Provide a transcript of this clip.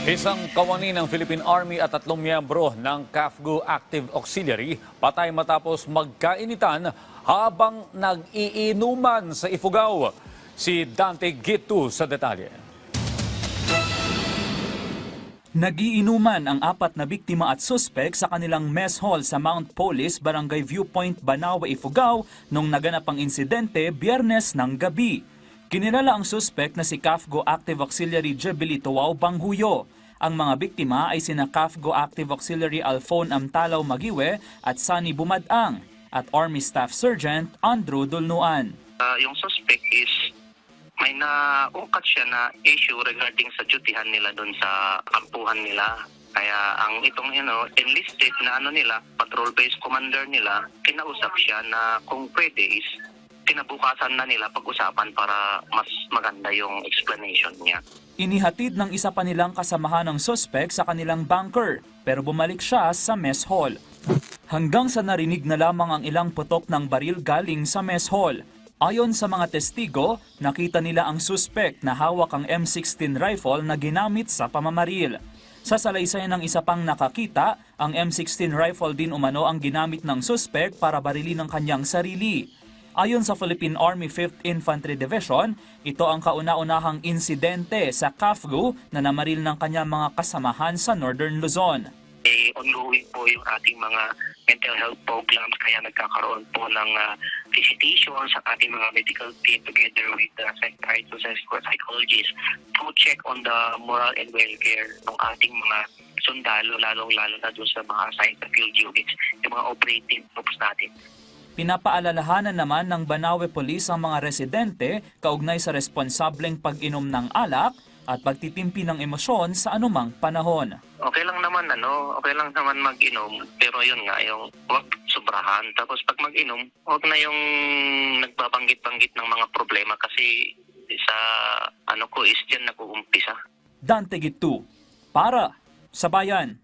Isang kawani ng Philippine Army at 3 miyembro ng CAFGO Active Auxiliary patay matapos magkainitan habang nag-iinuman sa Ifugao. Si Dante Gitu sa detalye. Nagiinuman ang 4 na biktima at suspek sa kanilang mess hall sa Mount Police, Barangay Viewpoint, Banawe, Ifugao nung naganap ang insidente Biyernes ng gabi. Kinilala ang suspek na si CAFGO Active Auxiliary Jubilee Tuwao Banghuyo. Ang mga biktima ay sina CAFGO Active Auxiliary Alphon Amtalaw Magiwe at Sunny Bumadang at Army Staff Sergeant Andrew Dulnuan. Yung suspect is may naungkat siya na issue regarding sa dutihan nila doon sa kampuhan nila. Kaya ang itong enlisted na nila, patrol-based commander nila, kinausap siya na kung pwede is kinabukasan na nila pag-usapan para mas maganda yung explanation niya. Inihatid ng isa pa nilang kasamahan ng suspek sa kanilang bunker pero bumalik siya sa mess hall. Hanggang sa narinig na lamang ang ilang putok ng baril galing sa mess hall. Ayon sa mga testigo, nakita nila ang suspek na hawak ang M16 rifle na ginamit sa pamamaril. Sa salaysay ng isa pang nakakita, ang M16 rifle din umano ang ginamit ng suspek para barilin ang kanyang sarili. Ayon sa Philippine Army 5th Infantry Division, ito ang kauna-unahang insidente sa CAFGO na namaril ng kanyang mga kasamahan sa Northern Luzon. Ongoing po yung ating mga mental health programs, kaya nagkakaroon po ng visitation sa ating mga medical team together with the psychiatrists and psychologists to check on the moral and welfare ng ating mga sundalo, lalong-lalo na doon sa mga assigned field units, yung mga operating groups natin. Pinapaalalahanan naman ng Banawe Police ang mga residente kaugnay sa responsableng pag-inom ng alak at pagtitimpi ng emosyon sa anumang panahon. Okay lang naman mag-inom, pero yun nga, yung huwag sobrahan. Tapos pag mag-inom, huwag na yung nagbabanggit-banggit ng mga problema kasi sa is dyan nag-uumpisa. Dante Gitu, para sa bayan.